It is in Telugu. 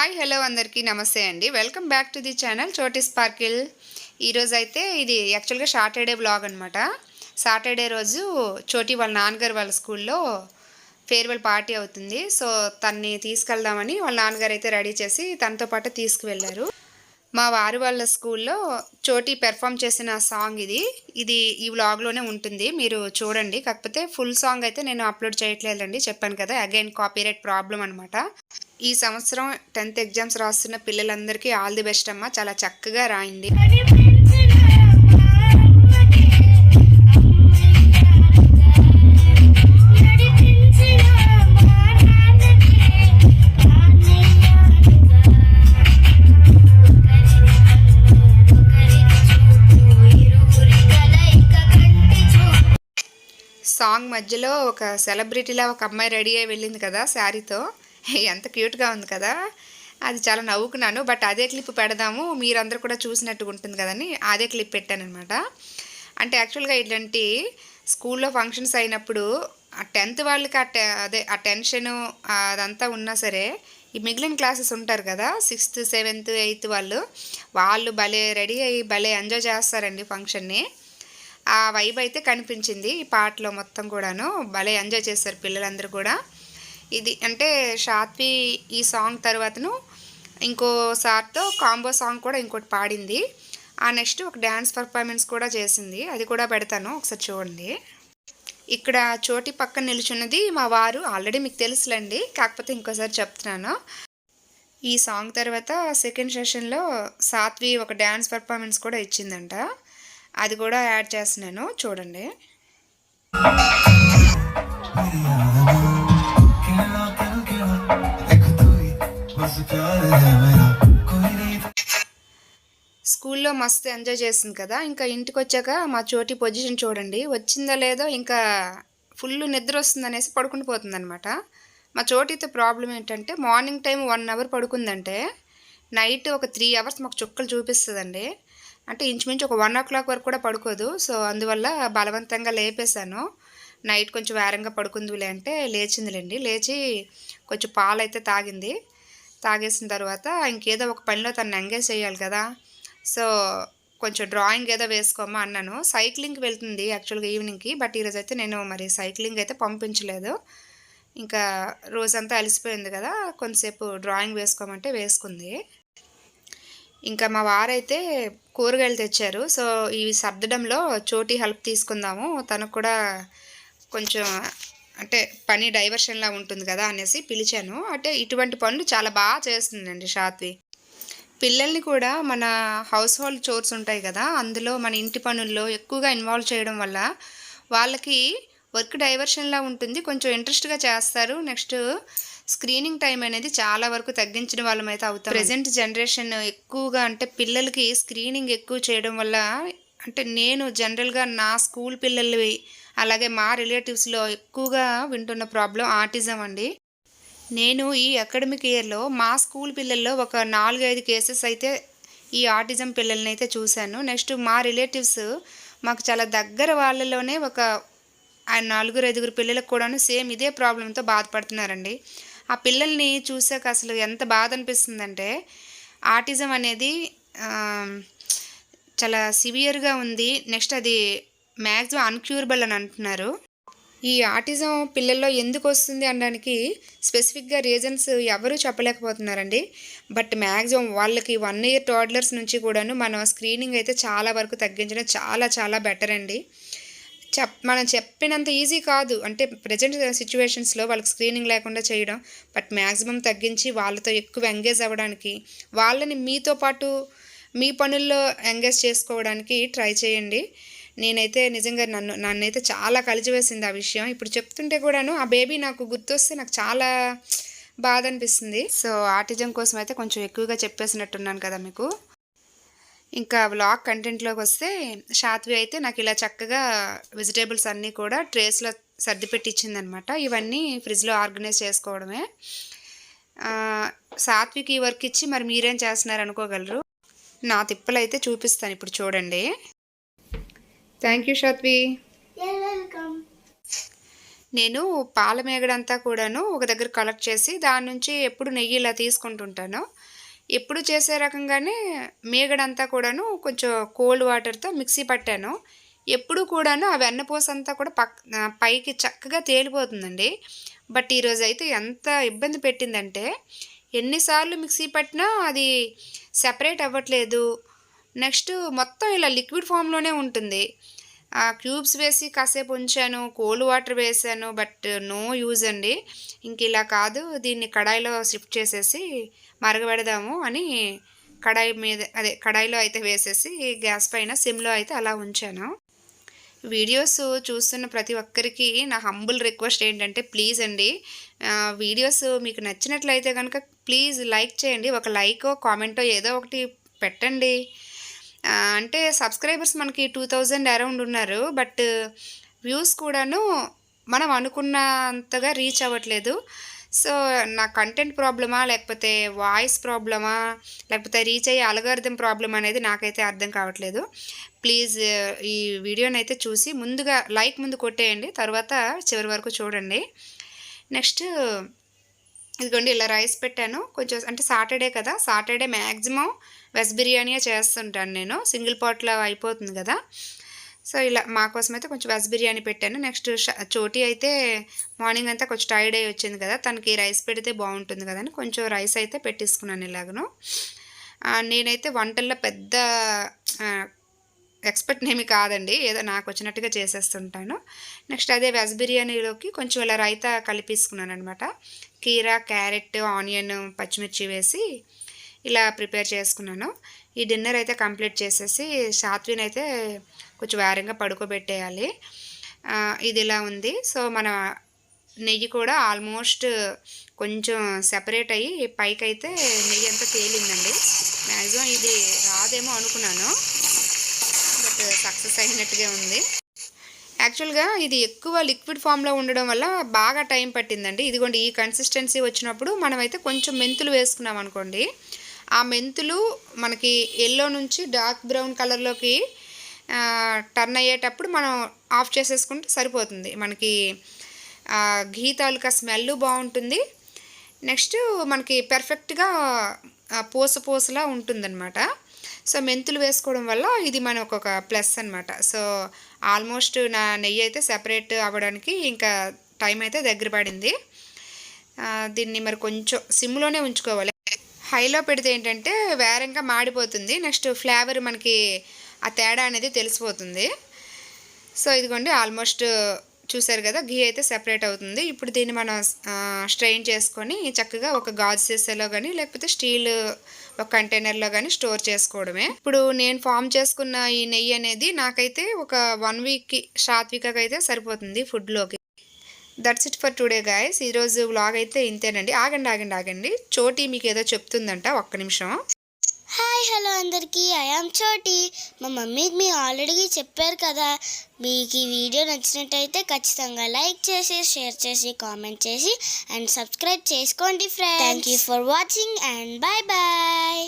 హాయ్ హలో అందరికీ నమస్తే అండి. Welcome back to the channel Choti Sparkle. ఈరోజు అయితే ఇది యాక్చువల్గా సాటర్డే బ్లాగ్ అనమాట. సాటర్డే రోజు చోటీ వాళ్ళ నాన్నగారు వాళ్ళ స్కూల్లో ఫేర్వెల్ పార్టీ అవుతుంది. సో తన్ని తీసుకెళ్దామని వాళ్ళ నాన్నగారు అయితే రెడీ చేసి తనతో పాటు తీసుకువెళ్ళారు. మా వారి వాళ్ళ స్కూల్లో చోటీ పెర్ఫామ్ చేసిన సాంగ్ ఇది ఈ వ్లాగ్లోనే ఉంటుంది, మీరు చూడండి. కాకపోతే ఫుల్ సాంగ్ అయితే నేను అప్లోడ్ చేయట్లేదండి, చెప్పాను కదా, అగైన్ కాపీరైట్ ప్రాబ్లం అనమాట. ఈ సంవత్సరం 10th ఎగ్జామ్స్ రాస్తున్న పిల్లలందరికీ ఆల్ ది బెస్ట్ అమ్మ, చాలా చక్కగా రాయండి. సాంగ్ మధ్యలో ఒక సెలబ్రిటీలా ఒక అమ్మాయి రెడీ అయ్యి వెళ్ళింది కదా శారీతో, ఎంత క్యూట్గా ఉంది కదా. అది చాలా నవ్వుకున్నాను. బట్ అదే క్లిప్ పెడదాము, మీరందరూ కూడా చూసినట్టుగా ఉంటుంది కదని అదే క్లిప్ పెట్టాను అనమాట. అంటే యాక్చువల్గా ఇట్లాంటి స్కూల్లో ఫంక్షన్స్ అయినప్పుడు 10th వాళ్ళకి ఆ టెన్షను అదంతా ఉన్నా సరే, ఈ మిగిలిన క్లాసెస్ ఉంటారు కదా 6th 7th 8th వాళ్ళు భలే రెడీ అయ్యి భలే ఎంజాయ్ చేస్తారండి ఫంక్షన్ని. ఆ వైబ్ అయితే కనిపించింది ఈ పాటలో మొత్తం కూడాను. భలే ఎంజాయ్ చేస్తారు పిల్లలందరూ కూడా. ఇది అంటే షాత్వి ఈ సాంగ్ తర్వాతను ఇంకో సార్తో కాంబో సాంగ్ కూడా ఇంకోటి పాడింది. ఆ నెక్స్ట్ ఒక డ్యాన్స్ పర్ఫార్మెన్స్ కూడా చేసింది, అది కూడా పెడతాను, ఒకసారి చూడండి. ఇక్కడ చోటి పక్కన నిలుచున్నది మా వారు, ఆల్రెడీ మీకు తెలుసులేండి, కాకపోతే ఇంకోసారి చెప్తున్నాను. ఈ సాంగ్ తర్వాత సెకండ్ సెషన్లో సాత్వి ఒక డ్యాన్స్ పర్ఫార్మెన్స్ కూడా ఇచ్చిందంట, అది కూడా యాడ్ చేస్తున్నాను, చూడండి. స్కూల్లో మస్తు ఎంజాయ్ చేసింది కదా. ఇంకా ఇంటికి వచ్చాక మా చోటి పొజిషన్ చూడండి, వచ్చిందో లేదో ఇంకా ఫుల్ నిద్ర వస్తుంది అనేసి పడుకుని పోతుంది అనమాట. మా చోటితో ప్రాబ్లం ఏంటంటే మార్నింగ్ టైం 1 hour పడుకుందంటే నైట్ ఒక 3 hours మాకు చుక్కలు చూపిస్తుందండి. అంటే ఇంచుమించు ఒక 1 o'clock వరకు కూడా పడుకోదు. సో అందువల్ల బలవంతంగా లేపేశాను. నైట్ కొంచెం వేరంగా పడుకుందిలే అంటే లేచిందిలేండి. లేచి కొంచెం పాలు అయితే తాగింది. తాగేసిన తర్వాత ఇంకేదో ఒక పనిలో తను ఎంగేజ్ చేయాలి కదా. సో కొంచెం డ్రాయింగ్ ఏదో వేసుకోమా అన్నాను. సైక్లింగ్కి వెళ్తుంది యాక్చువల్గా ఈవినింగ్కి, బట్ ఈరోజు అయితే నేను మరి సైక్లింగ్ అయితే పంపించలేదు. ఇంకా రోజంతా అలసిపోయింది కదా, కొంతసేపు డ్రాయింగ్ వేసుకోమంటే వేసుకుంది. ఇంకా మా వారైతే కూరగాయలు తెచ్చారు. సో ఇవి సర్దడంలో చోటి హెల్ప్ తీసుకుందాము, తనకు కూడా కొంచెం అంటే పని డైవర్షన్లా ఉంటుంది కదా అనేసి పిలిచాను. అంటే ఇటువంటి పనులు చాలా బాగా చేస్తుందండి సాత్వి. పిల్లల్ని కూడా మన హౌస్ హోల్డ్ చోర్స్ ఉంటాయి కదా, అందులో మన ఇంటి పనుల్లో ఎక్కువగా ఇన్వాల్వ్ చేయడం వల్ల వాళ్ళకి వర్క్ డైవర్షన్లా ఉంటుంది, కొంచెం ఇంట్రెస్ట్గా చేస్తారు. నెక్స్ట్ స్క్రీనింగ్ టైం అనేది చాలా వరకు తగ్గించిన వాళ్ళమైతే అవుతాం. ప్రెజెంట్ జనరేషన్ ఎక్కువగా అంటే పిల్లలకి స్క్రీనింగ్ ఎక్కువ చేయడం వల్ల, అంటే నేను జనరల్గా నా స్కూల్ పిల్లలవి అలాగే మా రిలేటివ్స్లో ఎక్కువగా వింటున్న ప్రాబ్లం ఆటిజం అండి. నేను ఈ అకాడమిక్ ఇయర్లో మా స్కూల్ పిల్లల్లో ఒక 4-5 కేసెస్ అయితే ఈ ఆటిజం పిల్లల్ని అయితే చూశాను. నెక్స్ట్ మా రిలేటివ్స్ మాకు చాలా దగ్గర వాళ్ళలోనే ఒక 4-5 పిల్లలకు కూడాను సేమ్ ఇదే ప్రాబ్లంతో బాధపడుతున్నారండి. ఆ పిల్లల్ని చూసాక అసలు ఎంత బాధ అనిపిస్తుందంటే, ఆటిజం అనేది చాలా సివియర్గా ఉంది. నెక్స్ట్ అది మ్యాక్సిమం అన్క్యూరబుల్ అని అంటున్నారు. ఈ ఆటిజం పిల్లల్లో ఎందుకు వస్తుంది అనడానికి స్పెసిఫిక్గా రీజన్స్ ఎవరూ చెప్పలేకపోతున్నారండి. బట్ మ్యాక్సిమం వాళ్ళకి 1 year టోడ్లర్స్ నుంచి కూడాను మనం స్క్రీనింగ్ అయితే చాలా వరకు తగ్గించడం చాలా చాలా బెటర్ అండి. మనం చెప్పినంత ఈజీ కాదు, అంటే ప్రజెంట్ సిచ్యువేషన్స్లో వాళ్ళకి స్క్రీనింగ్ లేకుండా చేయడం, బట్ మ్యాక్సిమం తగ్గించి వాళ్ళతో ఎక్కువ ఎంగేజ్ అవ్వడానికి, వాళ్ళని మీతో పాటు మీ పనుల్లో ఎంగేజ్ చేసుకోవడానికి ట్రై చేయండి. నేనైతే నిజంగా నన్నైతే చాలా కలిచివేసింది ఆ విషయం. ఇప్పుడు చెప్తుంటే కూడాను ఆ బేబీ నాకు గుర్తొస్తే నాకు చాలా బాధ అనిపిస్తుంది. సో ఆటిజం కోసం అయితే కొంచెం ఎక్కువగా చెప్పేసినట్టున్నాను కదా మీకు. ఇంకా వ్లాగ్ కంటెంట్లోకి వస్తే, సాత్వి అయితే నాకు ఇలా చక్కగా వెజిటేబుల్స్ అన్నీ కూడా ట్రేస్లో సర్ది పెట్టించిందనమాట. ఇవన్నీ ఫ్రిడ్జ్లో ఆర్గనైజ్ చేసుకోవడమే. సాత్వికి ఈ వర్క్ ఇచ్చి మరి మీరేం చేస్తున్నారు అనుకోగలరు. నా తిప్పలు అయితే చూపిస్తాను ఇప్పుడు చూడండి. Thank you Saatvi. నేను పాల మీగడంతా కూడాను ఒక దగ్గర కలెక్ట్ చేసి దాని నుంచి ఎప్పుడు నెయ్యి ఇలా తీసుకుంటుంటాను. ఎప్పుడు చేసే రకంగానే మీగడంతా కూడాను కొంచెం కోల్డ్ వాటర్‌తో మిక్సీ పట్టాను. ఎప్పుడు కూడాను ఆ వెన్నపూసంతా కూడా పైకి చక్కగా తేలిపోతుందండి. బట్ ఈరోజైతే ఎంత ఇబ్బంది పెట్టిందంటే, ఎన్ని సార్లు మిక్సీ పట్టినా అది సెపరేట్ అవ్వట్లేదు. నెక్స్ట్ మొత్తం ఇలా లిక్విడ్ ఫామ్‌లోనే ఉంటుంది. క్యూబ్స్ వేసి కాసేపు ఉంచాను. కోల్డ్ వాటర్ వేశాను. బట్ నో యూజ్ అండి. ఇంకిలా కాదు, దీన్ని కడాయిలో షిఫ్ట్ చేసేసి మరగబెడదాము అని కడాయిలో అయితే వేసేసి గ్యాస్ పైన సిమ్‌లో అయితే అలా ఉంచాను. వీడియోస్ చూస్తున్న ప్రతి ఒక్కరికి నా హంబుల్ రిక్వెస్ట్ ఏంటంటే ప్లీజ్ అండి, వీడియోస్ మీకు నచ్చినట్లయితే గనుక ప్లీజ్ లైక్ చేయండి. ఒక లైకో, కామెంటో ఏదో ఒకటి పెట్టండి. అంటే సబ్స్క్రైబర్స్ మనకి 2000 అరౌండ్ ఉన్నారు. బట్ వ్యూస్ కూడాను మనం అనుకున్నంతగా రీచ్ అవ్వట్లేదు. సో, నా కంటెంట్ ప్రాబ్లమా? లేకపోతే వాయిస్ ప్రాబ్లమా? లేకపోతే రీచ్ అయ్యే అల్గారిథం ప్రాబ్లమ్ అనేది నాకైతే అర్థం కావట్లేదు. ప్లీజ్ ఈ వీడియోనైతే చూసి ముందుగా లైక్ ముందు కొట్టేయండి. తర్వాత చివరి వరకు చూడండి. నెక్స్ట్ ఇదిగోండి ఇలా రైస్ పెట్టాను. కొంచెం అంటే సాటర్డే కదా! సాటర్డే మ్యాక్సిమం వెజ్ బిర్యానీయే చేస్తుంటాను నేను. సింగిల్ పాట్‌లో అయిపోతుంది గదా! సో, ఇలా మా కోసమైతే కొంచెం వెజ్ బిర్యానీ పెట్టాను. నెక్స్ట్ చోటీ అయితే మార్నింగ్ అంతా కొంచెం టైర్డ్ అయ్యి వచ్చింది కదా! తనకి రైస్ పెడితే బావుంటుంది కదా అని కొంచెం రైస్ అయితే పెట్టేసుకున్నాను ఇలాగను. నేనైతే వంటల్లో పెద్ద ఎక్స్‌పర్ట్ ఏమి కాదండి. ఏదో నాకొచ్చినట్టుగా చేసేస్తుంటాను. నెక్స్ట్ అదే వెజ్ బిర్యానీలోకి కొంచెం ఇలా రైతా కలిపేసుకున్నాననమాట. కీరా, క్యారెట్, ఆనియన్, పచ్చిమిర్చి వేసి ఇలా ప్రిపేర్ చేసుకున్నాను. ఈ డిన్నర్ అయితే కంప్లీట్ చేసేసి సాత్వినైతే కొంచెం వేరంగా పడుకోబెట్టేయాలి. ఇది ఇలా ఉంది. సో, మన నెయ్యి కూడా ఆల్మోస్ట్ కొంచెం సెపరేట్ అయ్యి పైకైతే నెయ్యి అంతా తేలిందండి. మ్యాక్సిమం ఇది రాదేమో అనుకున్నాను. బట్ సక్సెస్ అయినట్టుగా ఉంది. యాక్చువల్‌గా ఇది ఎక్కువ లిక్విడ్ ఫామ్‌లో ఉండడం వల్ల బాగా టైం పట్టిందండి. ఇదిగోండి ఈ కన్సిస్టెన్సీ వచ్చినప్పుడు మనమైతే కొంచెం మెంతులు వేసుకున్నామనుకోండి, ఆ మెంతులు మనకి యెల్లో నుంచి డార్క్ బ్రౌన్ కలర్‌లోకి టర్న్ అయ్యేటప్పుడు మనం ఆఫ్ చేసేసుకుంటే సరిపోతుంది. మనకి ఘీ తాలూకా స్మెల్లు బావుంటుంది. నెక్స్ట్ మనకి పెర్ఫెక్ట్‌గా పూసలా ఉంటుందనమాట. సో, మెంతులు వేసుకోవడం వల్ల ఇది మనకొక ప్లస్ అనమాట. సో, ఆల్మోస్ట్ నా నెయ్యి అయితే సెపరేట్ అవ్వడానికి ఇంకా టైం అయితే దగ్గర పడింది. దీన్ని మరి కొంచెం సిమ్‌లోనే ఉంచుకోవాలి. హైలో పెడితే ఏంటంటే వేరంగా మాడిపోతుంది. నెక్స్ట్ ఫ్లేవర్ మనకి ఆ తేడా అనేది తెలిసిపోతుంది. సో, ఇదిగోండి ఆల్మోస్ట్ చూసారు కదా! ఘీ అయితే సెపరేట్ అవుతుంది. ఇప్పుడు దీన్ని మనం స్ట్రెయిన్ చేసుకొని చక్కగా ఒక గాజు సీసాలో గానీ, లేకపోతే స్టీల్ ఒక కంటైనర్‌లో గానీ స్టోర్ చేసుకోవడమే. ఇప్పుడు నేను ఫార్మ్ చేసుకున్న ఈ నెయ్యి అనేది నాకైతే ఒక 1 వీక్‌కి సాత్వికకైతే సరిపోతుంది ఫుడ్‌లోకి. That's it for today guys. ఈరోజు వ్లాగ్ అయితే ఇంతేనండి. ఆగండి. చోటీ మీకేదో చెప్తుందంట. ఒక్క నిమిషం. హాయ్ హలో అందరికీ, ఐ యామ్ చోటీ. మా మమ్మీకి మీరు ఆల్రెడీ చెప్పారు కదా. మీకు ఈ వీడియో నచ్చినట్టయితే ఖచ్చితంగా లైక్ చేసి, షేర్ చేసి, కామెంట్ చేసి అండ్ సబ్స్క్రైబ్ చేసుకోండి friends. Thank you for watching and bye bye.